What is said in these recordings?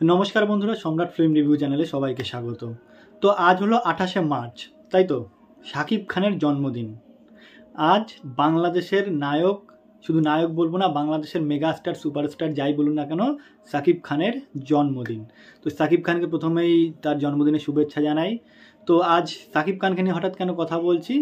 নমস্কার বন্ধুরা, সম্রাট ফিল্ম রিভিউ চ্যানেলে সবাইকে স্বাগত। তো আজ হলো 28শে মার্চ, তাই তো শাকিব খানের জন্মদিন। আজ বাংলাদেশের নায়ক, শুধু নায়ক বলবো না, বাংলাদেশের মেগাস্টার সুপারস্টার যাই বলুন না কেন, শাকিব খানের জন্মদিন। তো শাকিব খানকে প্রথমেই তার জন্মদিনের শুভেচ্ছা জানাই। তো আজ শাকিব খানকে নিয়ে হঠাৎ কেন কথা বলছি,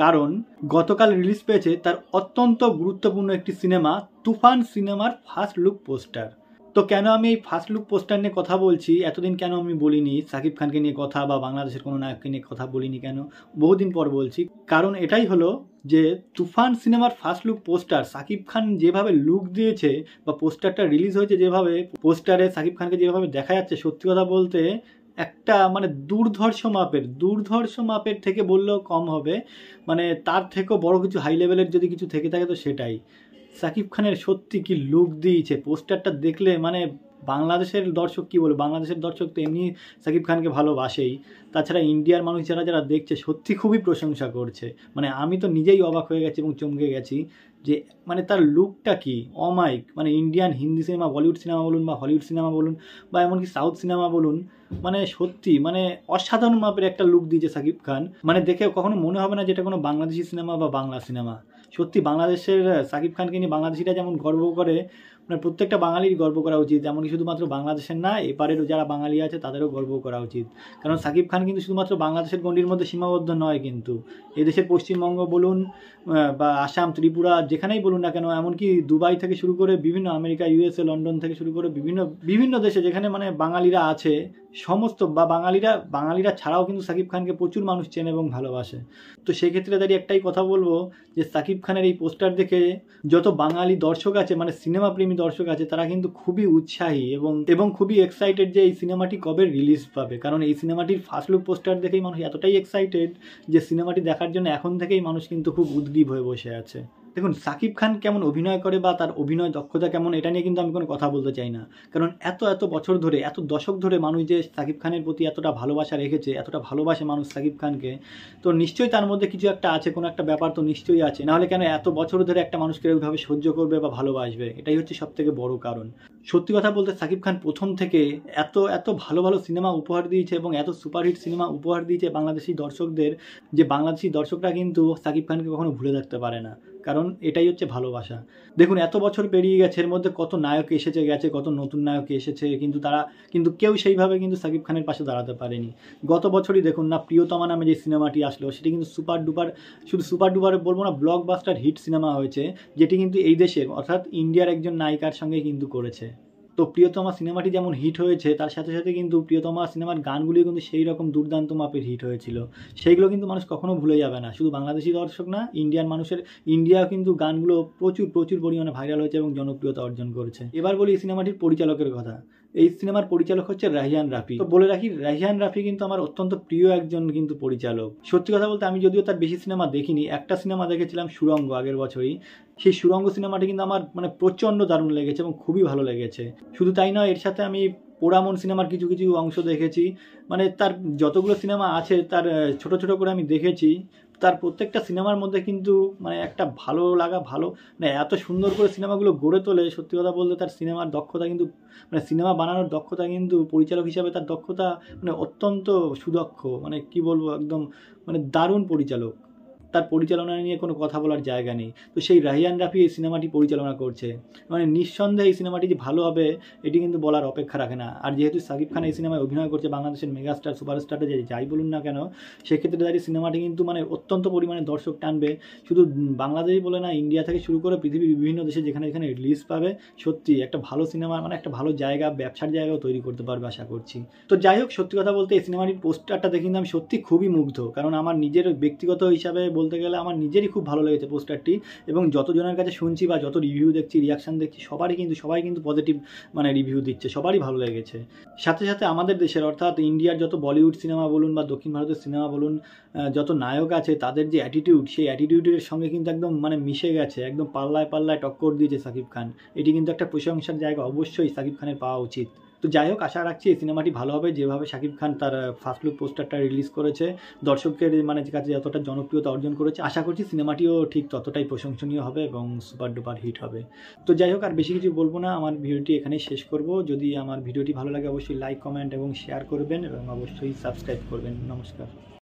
কারণ গতকাল রিলিজ পেয়েছে তার অত্যন্ত গুরুত্বপূর্ণ একটি সিনেমা তুফান সিনেমার ফার্স্ট লুক পোস্টার। তো কেন আমি এই ফার্স্ট লুক পোস্টার নিয়ে কথা বলছি, এতদিন কেন আমি বলিনি শাকিব খানকে নিয়ে কথা বা বাংলাদেশের কোনো নায়ককে নিয়ে কথা বলিনি কেন, বহুদিন পর বলছি। কারণ এটাই হলো যে তুফান সিনেমার first look poster Shakib Khan যেভাবে লুক দিয়েছে বা পোস্টারটা রিলিজ হয়েছে যেভাবে, পোস্টারে শাকিব খানকে যেভাবে দেখা যাচ্ছে, সত্যি কথা বলতে একটা মানে দুর্ধর্ষ মাপের থেকে বললেও কম হবে। মানে তার থেকেও বড় কিছু হাই লেভেলের যদি কিছু থেকে থাকে তো সেটাই। শাকিব খানের সত্যি কি লুক দিয়েছে পোস্টারটা দেখলে, মানে বাংলাদেশের দর্শক কি বলবো, বাংলাদেশের দর্শক তো এমনি শাকিব খানকে ভালোবাসেই, তাছাড়া ইন্ডিয়ার মানুষ যারা যারা দেখছে সত্যি খুবই প্রশংসা করছে। মানে আমি তো নিজেই অবাক হয়ে গেছি এবং চমকে গেছি যে মানে তার লুকটা কি অমাইক। মানে Indian Hindi cinema, Bollywood cinema বলুন বা হলিউড সিনেমা বলুন বা এমনকি সাউথ সিনেমা বলুন, মানে সত্যি মানে অসাধারণ মাপের একটা লুক দিয়েছে শাকিব খান। মানে দেখে কখনো মনে হবে না যেটা কোনো বাংলাদেশি সিনেমা বা বাংলা সিনেমা। সত্যি বাংলাদেশের শাকিব খানকে নিয়ে বাংলাদেশিরা যেমন গর্ব করে, মানে প্রত্যেকটা বাঙালির গর্ব করা উচিত। এমনকি শুধুমাত্র বাংলাদেশের না, এপারেরও যারা বাঙালি আছে তাদেরও গর্ব করা উচিত। কারণ শাকিব খান কিন্তু শুধুমাত্র বাংলাদেশের গণ্ডির মধ্যে সীমাবদ্ধ নয়, কিন্তু এদেশের পশ্চিমবঙ্গ বলুন বা আসাম, ত্রিপুরা, যেখানেই বলুন না কেন, এমনকি দুবাই থেকে শুরু করে বিভিন্ন আমেরিকা, ইউএসএ, লন্ডন থেকে শুরু করে বিভিন্ন বিভিন্ন দেশে যেখানে মানে বাঙালিরা আছে, সমস্ত বা বাঙালিরা ছাড়াও কিন্তু শাকিব খানকে প্রচুর মানুষ চেনে এবং ভালোবাসে। তো সেক্ষেত্রে দাঁড়িয়ে একটাই কথা বলবো যে শাকিব খানের এই পোস্টার দেখে যত বাঙালি দর্শক আছে, মানে সিনেমা প্রেমী দর্শক আছে, তারা কিন্তু খুবই উৎসাহী এবং খুবই এক্সাইটেড যে এই সিনেমাটি কবে রিলিজ পাবে। কারণ এই সিনেমাটির ফার্স্ট লুক পোস্টার দেখেই মানুষ এতটাই এক্সাইটেড যে সিনেমাটি দেখার জন্য এখন থেকেই মানুষ কিন্তু খুব উদগ্রীব হয়ে বসে আছে। দেখুন শাকিব খান কেমন অভিনয় করে বা তার অভিনয় দক্ষতা কেমন, এটা নিয়ে কিন্তু আমি কোনো কথা বলতে চাই না। কারণ এত এত বছর ধরে, এত দশক ধরে মানুষ যে শাকিব খানের প্রতি এতটা ভালোবাসা রেখেছে, এতটা ভালোবাসে মানুষ শাকিব খানকে, তো নিশ্চয়ই তার মধ্যে কিছু একটা আছে, কোনো একটা ব্যাপার তো নিশ্চয়ই আছে। নাহলে কেন এত বছর ধরে একটা মানুষকে ওইভাবে সহ্য করবে বা ভালোবাসবে? এটাই হচ্ছে সব থেকে বড় কারণ। সত্যি কথা বলতে শাকিব খান প্রথম থেকে এত এত ভালো ভালো সিনেমা উপহার দিয়েছে এবং এত সুপারহিট সিনেমা উপহার দিয়েছে বাংলাদেশি দর্শকদের, যে বাংলাদেশি দর্শকরা কিন্তু শাকিব খানকে কখনো ভুলে থাকতে পারে না। কারণ এটাই হচ্ছে ভালোবাসা। দেখুন এত বছর পেরিয়ে গেছে, এর মধ্যে কত নায়ক এসেছে গেছে, কত নতুন নায়ক এসেছে, কিন্তু তারা কিন্তু কেউ সেইভাবে কিন্তু শাকিব খানের পাশে দাঁড়াতে পারেনি। গত বছরই দেখুন না, প্রিয়তমা নামে যে সিনেমাটি আসলো সেটি কিন্তু সুপার ডুপার, শুধু সুপার ডুপার বলবো না, ব্লকবাস্টার হিট সিনেমা হয়েছে, যেটি কিন্তু এই দেশের অর্থাৎ ইন্ডিয়ার একজন নায়িকার সঙ্গে কিন্তু করেছে। তো প্রিয়তমা সিনেমাটি যেমন হিট হয়েছে, তার সাথে সাথে কিন্তু প্রিয়তমা সিনেমার গানগুলি কিন্তু সেই রকম দুর্দান্ত মাপের হিট হয়েছিল। সেইগুলো কিন্তু মানুষ কখনো ভুলে যাবে না। শুধু বাংলাদেশি দর্শক না, ইন্ডিয়ান মানুষের, ইন্ডিয়া কিন্তু গানগুলো প্রচুর প্রচুর পরিমাণে ভাইরাল হয়েছে এবং জনপ্রিয়তা অর্জন করেছে। এবার বলি এই সিনেমাটির পরিচালকের কথা। এই সিনেমার পরিচালক হচ্ছে রাহিয়ান রাফি। তো বলে রাখি, রাহিয়ান রাফি কিন্তু আমার অত্যন্ত প্রিয় একজন কিন্তু পরিচালক। সত্যি কথা বলতে আমি যদিও তার বেশি সিনেমা দেখিনি, একটা সিনেমা দেখেছিলাম সুড়ঙ্গ আগের বছরই। সেই সুড়ঙ্গ সিনেমাটি কিন্তু আমার মানে প্রচণ্ড দারুণ লেগেছে এবং খুবই ভালো লেগেছে। শুধু তাই নয়, এর সাথে আমি পোড়ামন সিনেমার কিছু কিছু অংশ দেখেছি। মানে তার যতগুলো সিনেমা আছে তার ছোট ছোট করে আমি দেখেছি। তার প্রত্যেকটা সিনেমার মধ্যে কিন্তু মানে একটা ভালো লাগা, ভালো মানে এত সুন্দর করে সিনেমাগুলো গড়ে তোলে। সত্যি কথা বলতে তার সিনেমার দক্ষতা কিন্তু, মানে সিনেমা বানানোর দক্ষতা কিন্তু, পরিচালক হিসাবে তার দক্ষতা মানে অত্যন্ত সুদক্ষ। মানে কি বলবো, একদম মানে দারুণ পরিচালক। তার পরিচালনা নিয়ে কোনো কথা বলার জায়গা নেই। তো সেই রাহিয়ান রাফি এই সিনেমাটি পরিচালনা করছে, মানে নিঃসন্দেহে এই সিনেমাটি যে ভালো হবে এটি কিন্তু বলার অপেক্ষা রাখে না। আর যেহেতু শাকিব খান এই সিনেমায় অভিনয় করছে, বাংলাদেশের মেগাস্টার সুপারস্টারটা যে যাই বলুন না কেন, সেক্ষেত্রে দাঁড়িয়ে সিনেমাটি কিন্তু মানে অত্যন্ত পরিমাণে দর্শক টানবে। শুধু বাংলাদেশ বলে না, ইন্ডিয়া থেকে শুরু করে পৃথিবীর বিভিন্ন দেশে যেখানে যেখানে রিলিজ পাবে, সত্যি একটা ভালো সিনেমা, মানে একটা ভালো জায়গা, ব্যবসার জায়গাও তৈরি করতে পারবে আশা করছি। তো যাই হোক, সত্যি কথা বলতে এই সিনেমাটির পোস্টারটা দেখে কিন্তু আমি সত্যি খুবই মুগ্ধ। কারণ আমার নিজের ব্যক্তিগত হিসাবে বলতে গেলে আমার নিজেরই খুব ভালো লেগেছে পোস্টারটি। এবং যতজনের কাছে শুনছি বা যত রিভিউ দেখছি, রিয়াকশান দেখছি, সবাই কিন্তু পজিটিভ মানে রিভিউ দিচ্ছে, সবারই ভালো লেগেছে। সাথে সাথে আমাদের দেশের অর্থাৎ ইন্ডিয়ার যত বলিউড সিনেমা বলুন বা দক্ষিণ ভারতের সিনেমা বলুন, যত নায়ক আছে তাদের যে অ্যাটিটিউড, সেই অ্যাটিটিউডের সঙ্গে কিন্তু একদম মানে মিশে গেছে, একদম পাল্লায় পাল্লায় টক্কর দিয়েছে শাকিব খান। এটি কিন্তু একটা প্রশংসার জায়গা অবশ্যই শাকিব খানের পাওয়া উচিত। তো যাই হোক, আশা রাখছি এই সিনেমাটি ভালো হবে। যেভাবে শাকিব খান তার ফার্স্ট লুক পোস্টারটা রিলিজ করেছে, দর্শকের কাছে যতটা জনপ্রিয়তা অর্জন করেছে, আশা করছি সিনেমাটিও ঠিক ততটাই প্রশংসনীয় হবে এবং সুপার ডুপার হিট হবে। তো যাই হোক, আর বেশি কিছু বলবো না, আমার ভিডিওটি এখানেই শেষ করব। যদি আমার ভিডিওটি ভালো লাগে অবশ্যই লাইক, কমেন্ট এবং শেয়ার করবেন এবং অবশ্যই সাবস্ক্রাইব করবেন। নমস্কার।